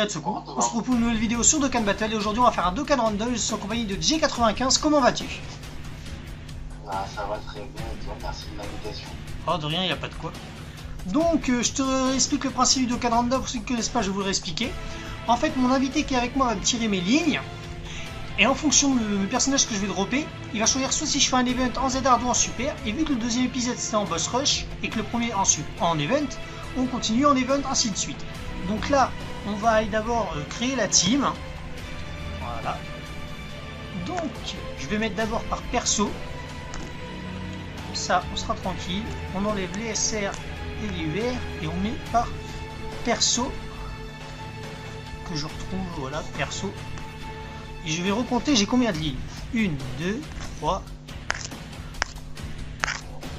Red Secours. On se retrouve pour une nouvelle vidéo sur Dokkan Battle et aujourd'hui on va faire un Dokkan Random. Je suis en compagnie de J95. Comment vas-tu? Ah, ça va très bien et toi, merci de l'invitation. Oh, de rien, il n'y a pas de quoi. Donc, je te explique le principe du Dokkan Random. Pour ceux qui ne connaissent pas, je vais vous le réexpliquer. En fait, mon invité qui est avec moi va me tirer mes lignes. Et en fonction du personnage que je vais dropper, il va choisir soit si je fais un event en Z-Hard ou en Super. Et vu que le deuxième épisode c'était en Boss Rush et que le premier en event, on continue en event ainsi de suite. Donc là, on va aller d'abord créer la team. Voilà. Donc, je vais mettre d'abord par perso. Comme ça, on sera tranquille. On enlève les SR et les UR et on met par perso. Que je retrouve, voilà, perso. Et je vais recompter, j'ai combien de lignes? 1, 2, 3.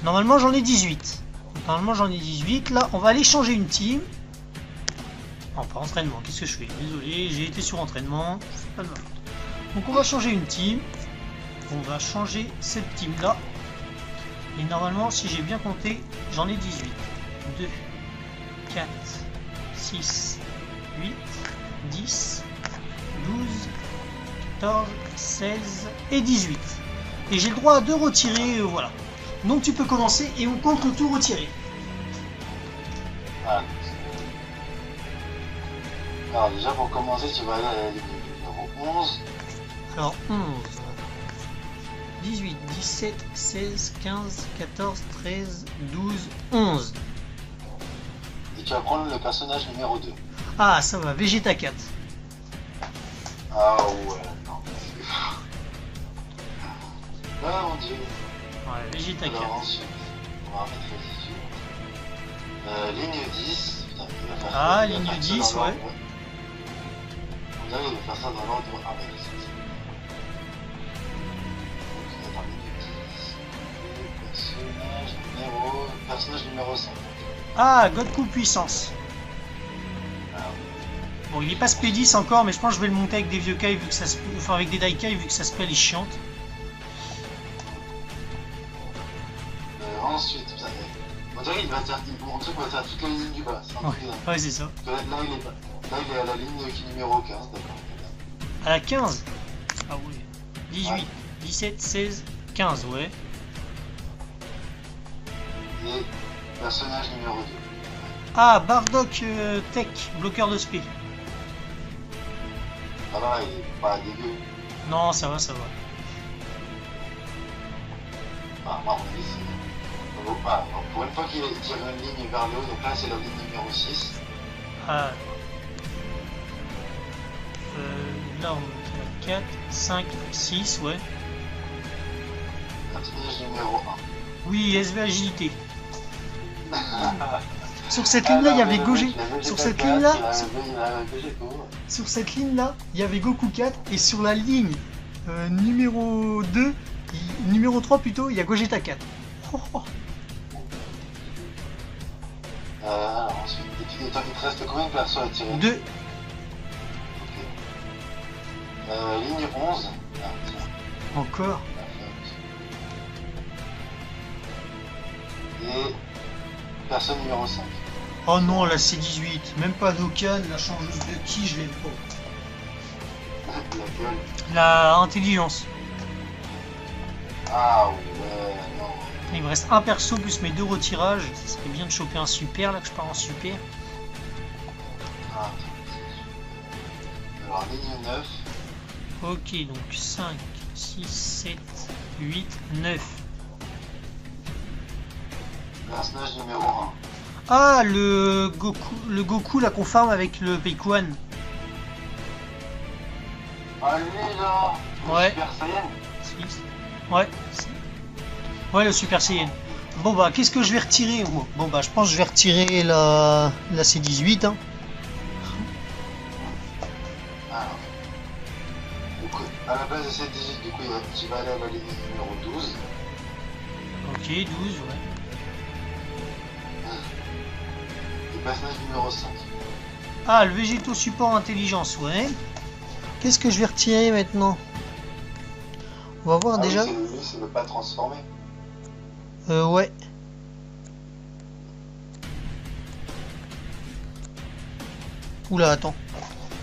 Normalement, j'en ai 18. Normalement, j'en ai 18. Là, on va aller changer une team. Non, pas entraînement. Qu'est-ce que je fais? Désolé, j'ai été sur entraînement. C'est pas de ma faute. Donc, on va changer une team. On va changer cette team-là. Et normalement, si j'ai bien compté, j'en ai 18. 2, 4, 6, 8, 10, 12, 14, 16 et 18. Et j'ai le droit de retirer, voilà. Donc tu peux commencer et on compte le tout retiré. Ah, alors déjà pour commencer, tu vas aller à la ligne numéro 11. Alors 11, 18, 17, 16, 15, 14, 13, 12, 11. Et tu vas prendre le personnage numéro 2. Ah, ça va, Vegeta 4. Ah ouais, non. Ah mon dieu. Ouais, Vegeta 4. Alors ensuite, on va remettre les ligne 10. Putain, il va faire Ah, ça, il va ligne faire ça 10, dans ouais. l'ordre. On dirait qu'il va faire ça dans l'ordre inverse. Personnage numéro 5. Ah, Godku puissance. Bon, il est pas Spédis encore, mais je pense que je vais le monter avec des vieux Kai vu que ça se... Enfin, avec des Daikai vu que ça se pèle, il chiante. Ensuite, putain, on dirait qu'il va faire, mon truc va faire toutes les lignes du bas. C'est un truc de dingue. Ouais, c'est ça. Là, il est à la ligne numéro 15, d'accord. À la 15. Ah ouais. 18, 17, 16, 15, ouais. Et personnage numéro 2. Ah, Bardock Tech, bloqueur de spé. Ah là, il est pas dégueu. Non, ça va, ça va. Ah, à mon avis, c'est... Ah, pour une fois qu'il tire une ligne vers le haut, donc là c'est la ligne numéro 6. Ah. Là, on est à 4, 5, 6, ouais. Personnage numéro 1. Oui, SV agilité. Sur cette ligne-là, il y avait Gogé. Sur cette ligne-là, sur cette ligne-là, il y avait Goku 4 et sur la ligne numéro 2, numéro 3 plutôt, il y a Gogeta 4. Oh, oh. Alors ensuite, il te reste combien de persos à tirer? 2. Ok. Ligne 11. Ah, tiens. Encore. Et personne numéro 5. Oh non, là c'est 18. Même pas Dokkan, la changeuse de qui, je l'aime pas. La gueule. La intelligence. Ah ouais, non. Il me reste un perso plus mes 2 retirages. Ça serait bien de choper un super là que je pars en super. Ah, alors ligne 9. Ok, donc 5, 6, 7, 8, 9. Personnage numéro 1. Ah, le Goku là qu'on farm avec le Peikuan. Ah lui là. Ouais. Super Saiyan. 6. Ouais. Ouais, le Super Saiyan. Bon bah, qu'est-ce que je vais retirer moi? Bon bah, je pense que je vais retirer la C18. Hein. Alors. Donc, à la place de cette 18, du coup, tu vas aller à la ligne numéro 12. Ok, 12, ouais. Et personnage numéro 5. Ah, le Végéto support intelligence, ouais. Qu'est-ce que je vais retirer maintenant? On va voir déjà. Oui, c'est le pas transformé. Ouais. Oula, attends.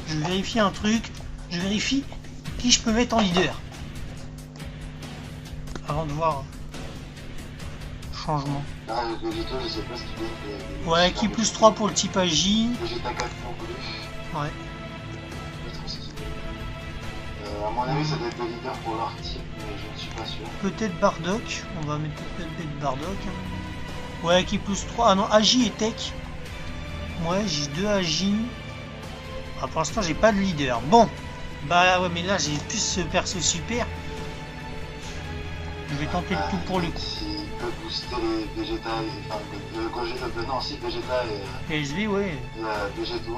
Je vérifie un truc. Je vérifie qui je peux mettre en leader. Avant de voir changement. Là, le Vegeta, je sais pas ce qu'il est. Ouais, qui plus 3 pour le type Agi. Vegeta 4 non plus. Ouais. À mon avis, ça doit être le leader pour leur type, mais je ne suis pas sûr. Peut-être Bardock. On va mettre peut-être Bardock. Ouais, qui plus 3. Ah non, Agi et Tech. Ouais, j'ai 2 Agi. Ah, pour l'instant, j'ai pas de leader. Bon. Bah ouais, mais là, j'ai plus ce perso super. Je vais tenter le tout pour le coup. S'il peut booster les Vegeta, enfin, non, si Vegeta et PSV, ouais. Vegeto.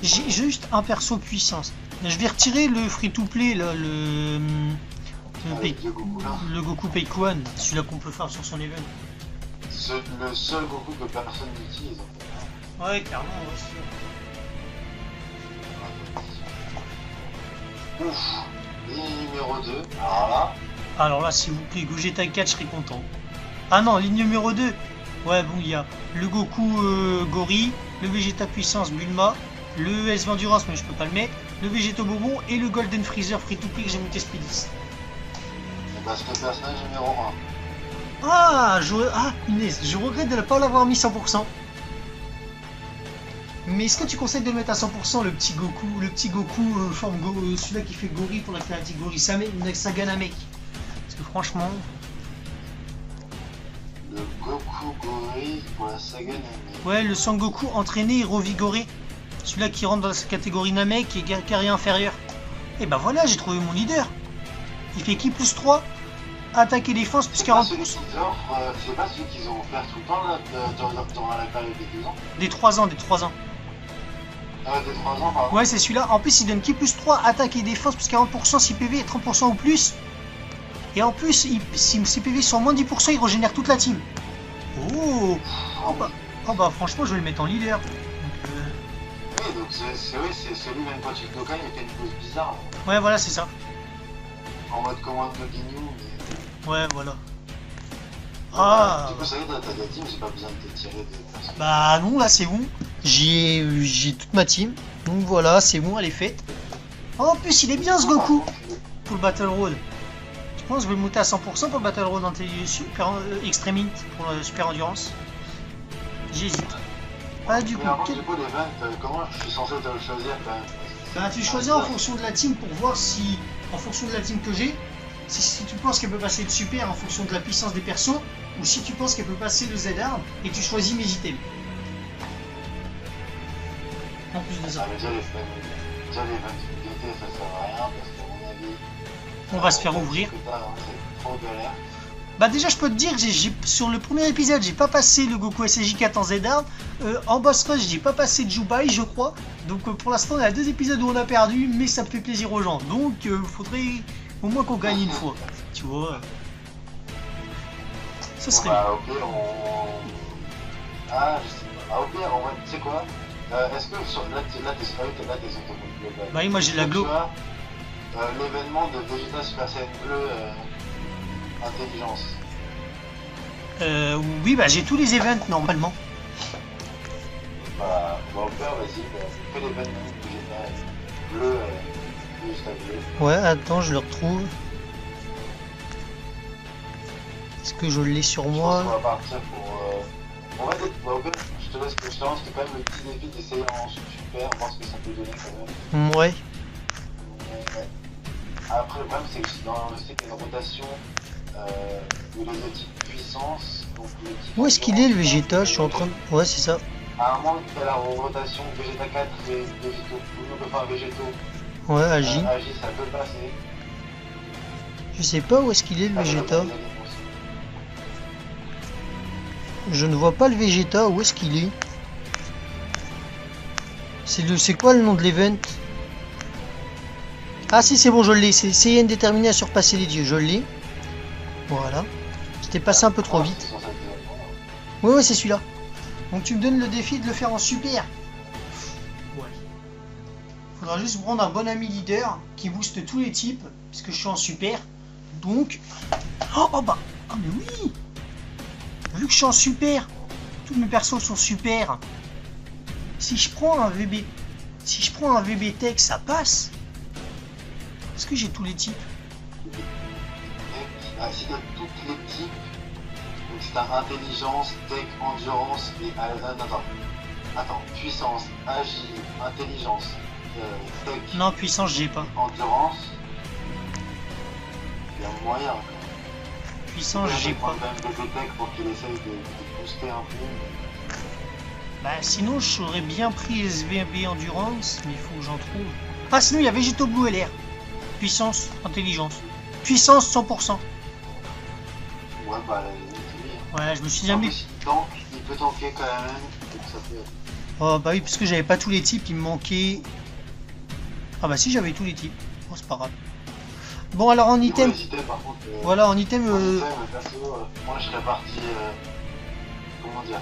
J'ai juste un perso puissance. Je vais retirer le free-to-play, là, le Goku, là. le Goku Peikuan, celui-là qu'on peut faire sur son event. Le seul Goku que personne n'utilise. En fait. Ouais, clairement, ouais, c'est Ouf. Ligne numéro 2. Alors là. Alors là, s'il vous plaît, Gogeta 4, je serais content. Ah non, ligne numéro 2. Ouais, bon, il y a le Goku Gori, le Vegeta Puissance Bulma, le S Endurance, mais je peux pas le mettre, le Vegeto Bobon et le Golden Freezer Free-to-Play que j'ai monté Speedis. Parce que personnage numéro 1. Ah, punaise, je regrette de ne pas l'avoir mis 100%. Mais est-ce que tu conseilles de mettre à 100% le petit Goku forme celui-là qui fait Gori pour la catégorie Saganamek? Parce que franchement... Le Goku Gori pour la saga Namek. Ouais, le Sangoku entraîné et revigoré. Celui-là qui rentre dans la catégorie Namek et carré inférieur. Et bah voilà, j'ai trouvé mon leader. Il fait qui plus 3? Attaque et défense plus 40%. C'est pas celui qu'ils ont offert tout le temps là, dans la période des 2 ans. Des 3 ans, des 3 ans. Des 3 ans, pardon. Ouais, c'est celui-là. En plus, il donne qui plus 3, attaque et défense plus 40%, si PV et 30% ou plus. Et en plus, si ses PV sont moins de 10%, il régénère toute la team. Oh, bah franchement, je vais le mettre en leader. Oui, donc c'est celui même quand tu le Dokkan, il fait une pose bizarre. Ouais, voilà, c'est ça. En mode commande de Ginyu, mais... Ouais, voilà. Ah. Du coup, ça y est, t'as ta team, j'ai pas besoin de te tirer de personne. Bah non, là c'est bon. J'ai toute ma team. Donc voilà, c'est bon, elle est faite. Oh, en plus, il est bien ce Goku pour le Battle Road. Je pense que je vais le monter à 100% pour le Battle Road Super Extreme Int pour la Super Endurance. J'hésite. Ah, du coup, du coup, l'event, comment je suis censé te le choisir quand même? Bah, tu choisis en fonction de la team pour voir si, en fonction de la team que j'ai, si tu penses qu'elle peut passer le super en fonction de la puissance des persos, ou si tu penses qu'elle peut passer le Z-Arm, et tu choisis mes items. En plus de ça. Ah, mais déjà les events d'utilité, ça sert à rien, parce qu'à mon avis... On va se faire ouvrir. C'est trop galère. Bah déjà je peux te dire que sur le premier épisode j'ai pas passé le Goku SJ4 en Z-Arm, en boss rush j'ai pas passé de Jubai je crois, donc pour l'instant il y a 2 épisodes où on a perdu mais ça me fait plaisir aux gens, donc faudrait au moins qu'on gagne une fois, tu vois. Ça serait bien. Au pire Ah je sais pas, au pire on va, tu sais quoi, est-ce que là t'es sur ton global. Bah oui moi j'ai la glow. L'événement de Vegeta Super Saiyan Bleu Intelligence. Oui, bah j'ai tous les events normalement. Bah, au pire, vas-y, fais l'événement que j'ai fait. Bleu, juste à bleu. Ouais, attends, je le retrouve. Est-ce que je l'ai sur moi? Je pense qu'on va partir pour. Au pire, je te lance quand même le petit défi d'essayer en super, voir ce que ça peut donner quand même. Ouais. Après, le problème, c'est que je sais qu'il y a une rotation. Où les deux types puissance. Où est-ce qu'il est le Vegeta? Je suis en train de... Ouais, c'est ça. À un moment, il fait la rotation Vegeta 4 et Vegeto. On peut faire Vegeto. Ouais, Agi. Agi, ça peut passer. Je sais pas où est-ce qu'il est le Vegeta. Je ne vois pas le Vegeta. Où est-ce qu'il est? C'est quoi le nom de l'event? Ah si, c'est bon, je l'ai. C'est Saiyan déterminé à surpasser les dieux. Je l'ai. Voilà. J'étais passé un peu trop vite. Ouais, c'est celui-là. Donc tu me donnes le défi de le faire en super. Ouais. Faudra juste prendre un bon ami leader qui booste tous les types, puisque je suis en super. Donc... Oh bah... Ah mais oui. Vu que je suis en super, tous mes persos sont super. Si je prends un VB... Si je prends un VB Tech, ça passe. Est-ce que j'ai tous les types? Si t'as tous les types, donc c'est intelligence, tech, endurance et... Attends, puissance, agile, intelligence, tech... Non, puissance, j'ai pas. Endurance... Il y a un moyen, quoi. Puissance, j'ai pas. Quand même des tech pour qu'il essaye de booster un peu. Bah sinon, j'aurais bien pris SVB Endurance, mais il faut que j'en trouve. Ah, sinon, il y a Végéto Blue LR. Puissance, intelligence. Puissance 100%. Ouais, bah, oui. Ouais, je me suis jamais... Il peut tanker quand même, donc ça peut... Oh bah oui, parce que j'avais pas tous les types, il me manquait... Ah bah si, j'avais tous les types. Oh, c'est pas grave. Bon, alors en item... Par contre, voilà, en item... perso, moi je serais parti... comment dire?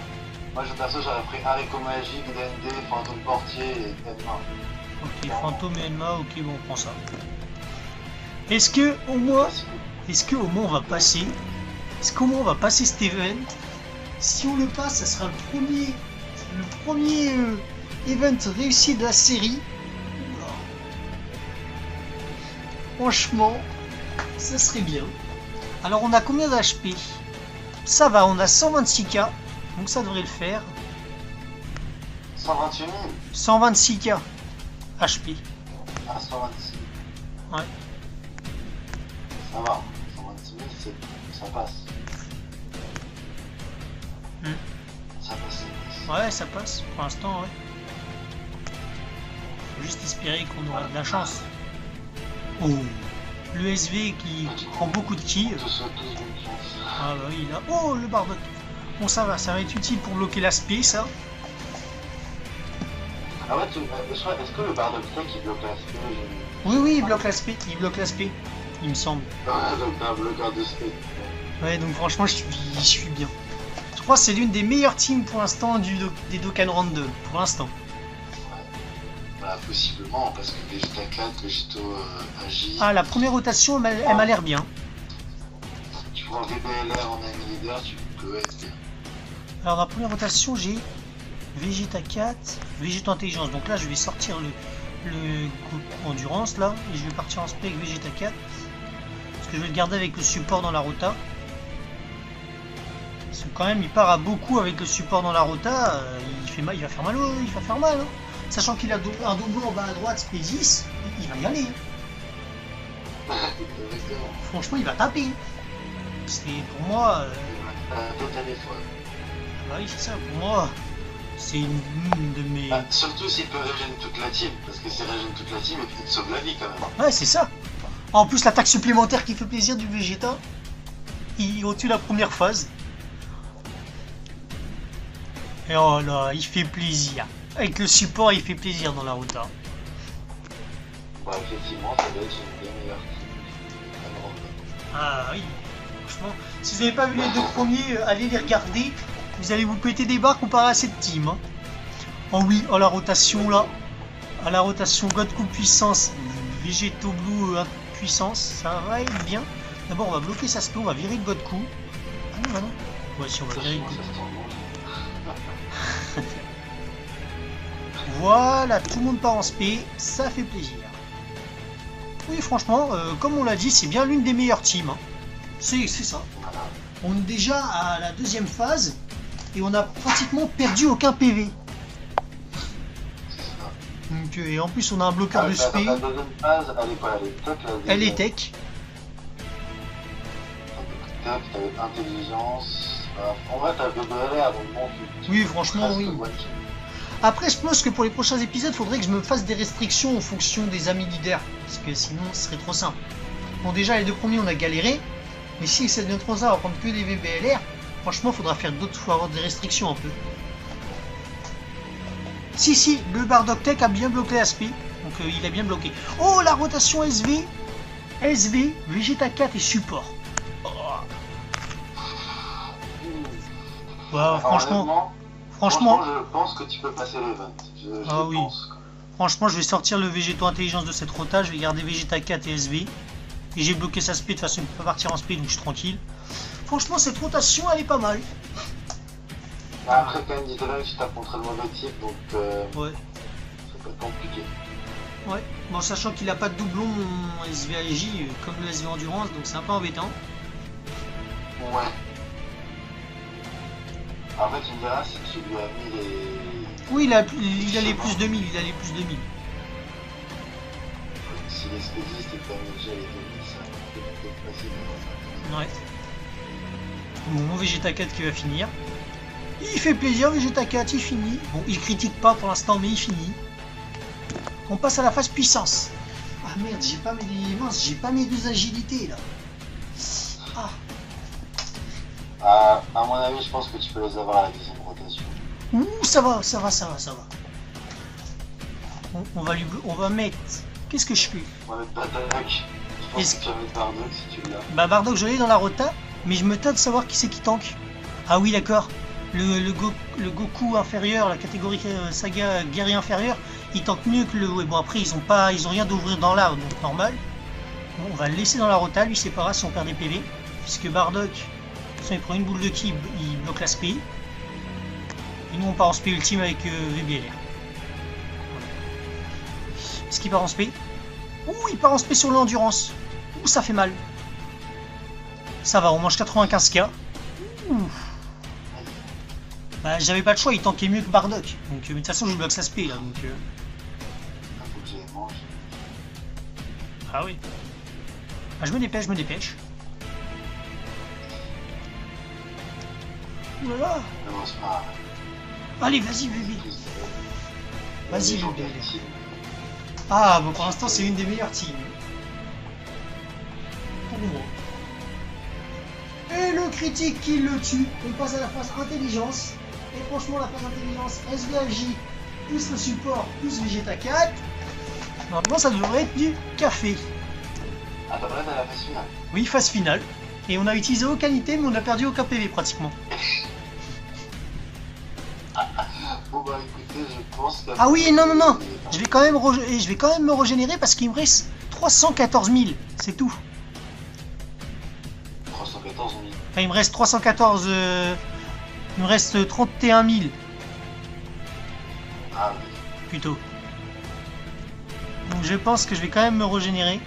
Moi perso, j'aurais pris Haricot Magique, DND, Fantôme Portier et Enma. Ok, Fantôme et Enma, ok, bon, on prend ça. Est-ce que au moins on va passer... Est-ce qu'au moins on va passer cet event? Si on le passe, ça sera le premier event réussi de la série. Oula. Franchement, ça serait bien. Alors on a combien d'HP? Ça va, on a 126k, donc ça devrait le faire. 128 000 126k HP. Ah, 126 000. Ouais. Ça va, 126 000, ça passe. Ça passe. Ouais, ça passe, pour l'instant, ouais. Faut juste espérer qu'on aura de la chance. Oh, le SV qui prend beaucoup de kills. Ah bah oui, là. Oh, le Bardock. Bon, ça va être utile pour bloquer l'aspect, ça. Ah ouais, est-ce que le Bardock Tech il bloque l'aspect? Oui, il bloque l'aspect, il me semble. Ah, donc t'as un bloqueur de spé. Ouais, donc franchement, je suis bien. Je crois que c'est l'une des meilleures teams pour l'instant des Dokkan Random, pour l'instant. Ouais. Bah, possiblement, parce que Vegeta 4, Végéto Agi... Ah, la première rotation, elle m'a l'air bien. Tu vois un VBLR en ami leader, tu peux être bien. Alors, la première rotation, j'ai Vegeta 4, Végéto Intelligence. Donc là, je vais sortir le Endurance, là, et je vais partir en spé avec Vegeta 4. Parce que je vais le garder avec le support dans la rota. Parce que quand même, il part à beaucoup avec le support dans la rota. Il va faire mal, hein. Sachant qu'il a un doublon en bas à droite, SP10, il va y aller. Hein. Franchement, il va taper. C'est pour moi. Bah oui, c'est ça. Pour moi, c'est une de mes. Bah, surtout s'il peut régénérer toute la team, parce que c'est régénérer toute la team et puis il te sauve la vie quand même. Ouais, c'est ça. En plus, l'attaque supplémentaire qui fait plaisir du Vegeta, il tue la première phase. Et oh là, il fait plaisir. Avec le support, il fait plaisir dans la rota. Bah, effectivement, ça doit être une des meilleures teams. Ah oui, franchement, si vous n'avez pas vu les deux premiers, allez les regarder. Vous allez vous péter des barres comparé à cette team. Hein. Oh oui, oh la rotation là. À la rotation Godku puissance, Végéto Blue puissance, ça va être bien. D'abord, on va bloquer sa spé, on va virer le Godku. Ah non, non. Ouais, si on va virer le Godku. Voilà, tout le monde part en spé, ça fait plaisir. Oui, franchement, comme on l'a dit, c'est bien l'une des meilleures teams. Hein. C'est ça. On est déjà à la deuxième phase et on n'a pratiquement perdu aucun PV. Donc, et en plus, on a un bloqueur de spé. La deuxième phase, elle est quoi? Elle est tech. Tech, t'avais intelligence. En vrai, t'as BBLR avant de monter. Oui, franchement, oui. Après, je pense que pour les prochains épisodes, il faudrait que je me fasse des restrictions en fonction des amis leaders. Parce que sinon, ce serait trop simple. Bon, déjà, les deux premiers, on a galéré. Mais si ça devient trop ça, on va prendre que des VBLR. Franchement, il faudra faire d'autres, faut avoir des restrictions un peu. Si, le Bardock Tech a bien bloqué l'aspect. Donc, il a bien bloqué. Oh, la rotation SV, Vegeta 4 et support. Oh. Ouais, franchement, je pense que tu peux passer l'event. Ah oui. Franchement, je vais sortir le Végéto Intelligence de cette rota. Je vais garder Vegeta 4 et SV. Et j'ai bloqué sa speed, de toute façon il peut pas partir en speed, donc je suis tranquille. Franchement, cette rotation elle est pas mal. Après, quand même, dis-toi, tu tapes contre le mauvais type, donc. Ouais. peut être compliqué. Ouais, bon, sachant qu'il a pas de doublon mon SVAJ comme le SV Endurance, donc c'est un peu embêtant. Ouais. En fait, tu me diras si tu lui as mis les... Oui, il a les plus de 1000, il a les plus de 1000. Si les spécistes et que t'as mis déjà les 2000, ça peut être facile. Ouais. Bon, mon Vegeta 4 qui va finir. Il fait plaisir, Vegeta 4, il finit. Bon, il critique pas pour l'instant, mais il finit. On passe à la phase puissance. Ah merde, j'ai pas mes deux agilités là. Ah. À mon avis, je pense que tu peux les avoir à la deuxième rotation. Ouh, ça va. On va mettre... Qu'est-ce que je fais? On va mettre Bardock. Je pense que tu vas mettre Bardock si tu l'as. Bah Bardock, je l'ai dans la rota, mais je me tâte de savoir qui c'est qui tank. Ah oui, d'accord. Le Goku inférieur, la catégorie saga guerrier inférieur, il tank mieux que le... Ouais, bon après, ils ont rien d'ouvrir dans l'arbre, donc normal. Bon, on va le laisser dans la rota, lui c'est pas grave si on perd des PV. Puisque Bardock, de toute façon, il prend une boule de ki, il bloque la spé. Et nous on part en spé ultime avec VBLR. Est-ce qu'il part en spé? Ouh, il part en spé sur l'endurance. Ouh, ça fait mal. Ça va, on mange 95k. Ouh. Bah, j'avais pas le choix, il tankait mieux que Bardock. Donc, de toute façon, je bloque sa spé là. Donc, faut que j'aille manger. Ah oui. Ah, je me dépêche. Ouh là là. Commence pas. Allez, vas-y, bébé. Vas-y, bébé. Ah, bon, pour l'instant, c'est une des meilleures teams. Pour moi. Et le critique qui le tue. On passe à la phase intelligence. Et franchement, la phase intelligence, SVAJ, plus le support, plus Vegeta 4. Normalement, ça devrait être du café. Attends, là, t'as la phase finale. Oui, phase finale. Et on a utilisé aucun item, mais on a perdu aucun PV pratiquement. Bon, bah écoutez, je pense que... Ah oui, non. Je vais quand même me régénérer parce qu'il me reste 314 000. C'est tout. 314 000. Enfin, il me reste 314... Il me reste 31 000. Ah oui. Plutôt. Donc je pense que je vais quand même me régénérer.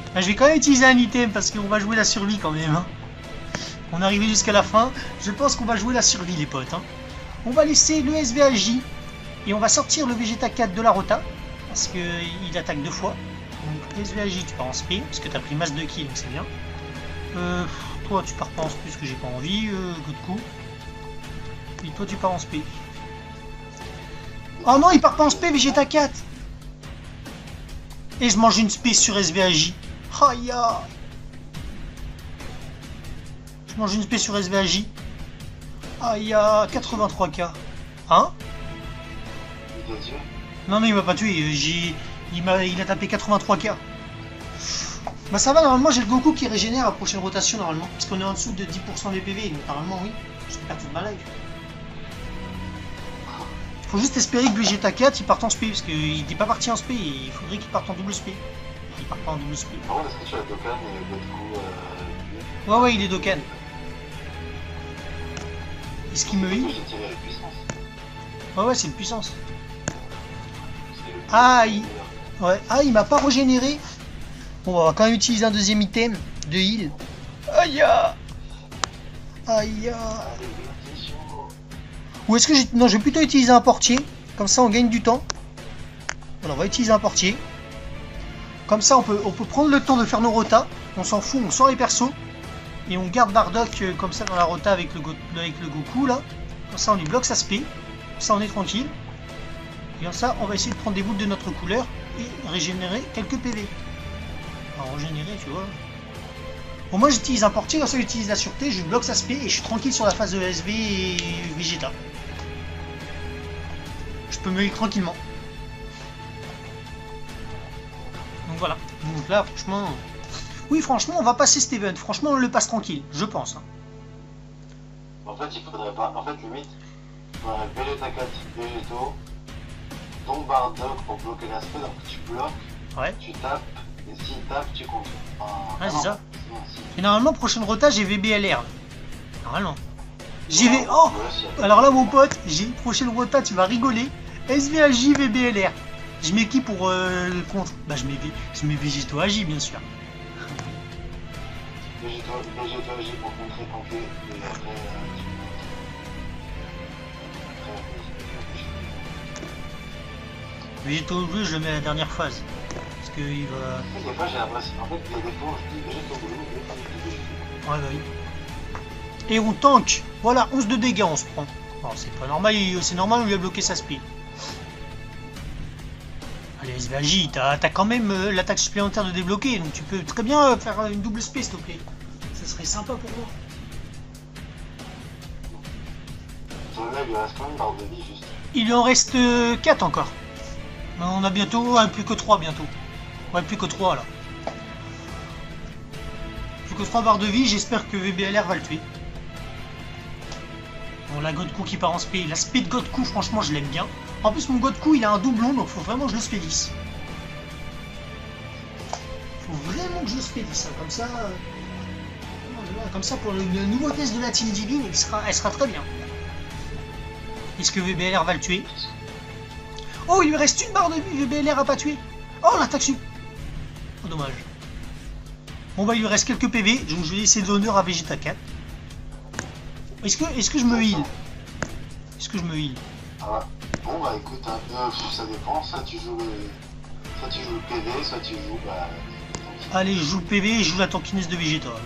Enfin, je vais quand même utiliser un item parce qu'on va jouer la survie quand même. Hein. On est arrivé jusqu'à la fin. Je pense qu'on va jouer la survie les potes. Hein. On va laisser le SVAJ et on va sortir le Vegeta 4 de la rota parce qu'il attaque 2 fois. Donc SVAJ tu pars en spé parce que tu as pris masse de ki donc c'est bien. Toi tu pars pas en spé parce que j'ai pas envie. Good coup. Et toi tu pars en spé. Oh non, il part pas en spé Vegeta 4. Et je mange une spé sur SVAJ. Aïe. Je mange une spé sur SVAJ. Aïe, 83k. Hein? Il t'a tué? Non, il m'a pas tué. Il a tapé 83k. Bah ça va, normalement j'ai le Goku qui régénère à la prochaine rotation normalement. Parce qu'on est en dessous de 10% des PV. Donc normalement oui. Je perds toute ma life. Faut juste espérer que Vegeta 4 il parte en spé. Parce qu'il n'était pas parti en spé. Il faudrait qu'il parte en double spé. Il part pas en double spé. Par contre, est-ce que tu as Dokkan et Goku Ouais, il est Dokkan. Est-ce qu'il me hit? J'ai tiré la puissance. Ouais, c'est une puissance. C'est le Ah, meilleur. Ouais. Ah, il m'a pas régénéré. Bon, on va quand même utiliser un deuxième item de heal. Aïe. Allez, t'es chaud. Ou est-ce que j'ai... Non, je vais plutôt utiliser un portier. Comme ça, on gagne du temps. Voilà, on va utiliser un portier. Comme ça, on peut prendre le temps de faire nos rotas. On s'en fout, on sort les persos. Et on garde Bardock comme ça dans la rota avec le Goku là. Comme ça on lui bloque sa spé. Comme ça on est tranquille. Et comme ça on va essayer de prendre des boules de notre couleur et régénérer quelques PV. Alors régénérer tu vois. Bon moi j'utilise un portier, comme ça j'utilise la sûreté, je bloque sa spé et je suis tranquille sur la phase de SV et Vegeta. Je peux me heal tranquillement. Donc voilà. Donc là franchement... Oui, franchement, on va passer cet event. Franchement, on le passe tranquille, je pense. Hein. En fait, il faudrait pas. En fait, limite, il faudrait Vegeta 4, Vegeto, donc Bardock pour bloquer l'aspect. Donc tu bloques, Ouais. tu tapes, et s'il tape, tu comptes. Ouais, c'est ça. Non, si. Et normalement, prochaine rota, j'ai VBLR. Normalement. J'y vais. Non, Oh ouais, si, alors là, mon pote, prochaine rota, tu vas rigoler. SVAJ VBLR. Je mets qui pour le contre? Bah je mets Végéto Agi bien sûr. Végéto Agi pour contrer Panké, et après Végéto bleu, je le mets à la dernière phase. Parce que il va. Des fois j'ai l'impression. En fait, il y a des fois où je dis Végéto bleu, mais pas du tout Végéto. Ouais, bah oui. Et on tank. Voilà, 11 de dégâts on se prend. Oh, c'est pas normal, c'est normal, on lui a bloqué sa spé. Allez, SVAJ, t'as quand même l'attaque supplémentaire de débloquer, donc tu peux très bien faire une double spé s'il te plaît. Ça serait sympa pour moi. Là, il lui reste quand même une barre de vie juste. Il lui en reste 4 encore. On a bientôt, plus que 3 bientôt. Ouais, plus que 3 là. Plus que 3 barres de vie, j'espère que VBLR va le tuer. Bon, la Godku qui part en spé. La spé de Godku, franchement, je l'aime bien. En plus, mon Godku, il a un doublon, donc faut vraiment que je le spédisse. Faut vraiment que je le spédisse, hein. Comme ça, pour le nouveau test de la Team Divine, elle sera très bien. Est-ce que VBLR va le tuer? Oh, il lui reste une barre de vie, VBLR a pas tué. Oh, l'attaque sup. Oh, dommage. Bon, bah, il lui reste quelques PV, donc je vais laisser de l'honneur à Vegeta 4. Est-ce que je me heal? Est-ce que je me heal? Ah, bon bah écoute, ça dépend, soit tu joues le PV, soit tu joues bah... Allez, je joue le PV et je joue la tankiness de Vegeta. Donc,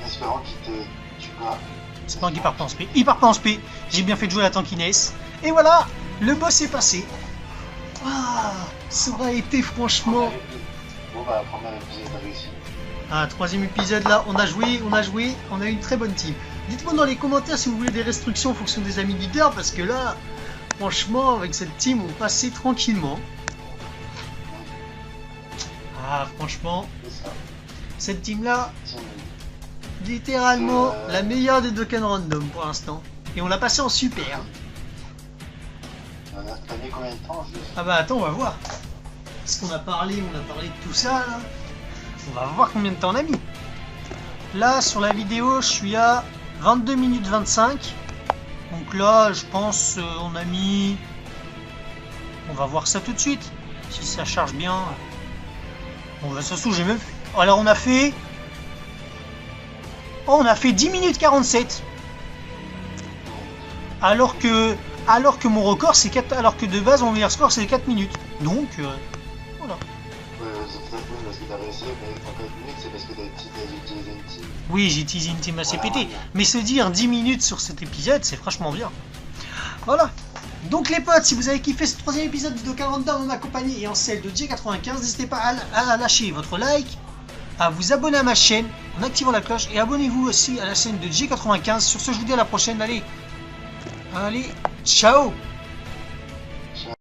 en espérant qu'il te tue pas. C'est pas qu'il part pas en spé. Il part pas en spé. J'ai bien fait de jouer la tankiness. Et voilà, le boss est passé. Ah, ça aurait été franchement... Bon bah, premier épisode réussi. Ah, troisième épisode là, on a eu une très bonne team. Dites-moi dans les commentaires si vous voulez des restrictions en fonction des amis leaders, parce que là, franchement, avec cette team, on passait tranquillement. Ah, franchement, cette team là, littéralement la meilleure des Dokkan Random pour l'instant. Et on l'a passé en super. T'as mis combien de temps juste? Ah bah attends, on va voir. Parce qu'on a parlé de tout ça là. On va voir combien de temps on a mis. Là, sur la vidéo, je suis à 22 minutes 25. Donc là, je pense on a mis... On va voir ça tout de suite. Si ça charge bien. Bon, bah, ça se trouve, j'ai même... Alors, on a fait... Oh, on a fait 10 minutes 47. Alors que mon record, c'est 4... Alors que de base, mon meilleur score, c'est 4 minutes. Donc, voilà. C'est peut-être oui, parce que t'as réussi, mais en 4 minutes, c'est parce que t'as utilisé une team. Oui, j'ai utilisé une team assez pétée. Mais se dire 10 minutes sur cet épisode, c'est franchement bien. Voilà. Donc les potes, si vous avez kiffé ce troisième épisode de Dokkan Random en ma compagnie et en celle de J95, n'hésitez pas à lâcher votre like, à vous abonner à ma chaîne en activant la cloche et abonnez-vous aussi à la chaîne de J95. Sur ce, je vous dis à la prochaine. Allez, ciao.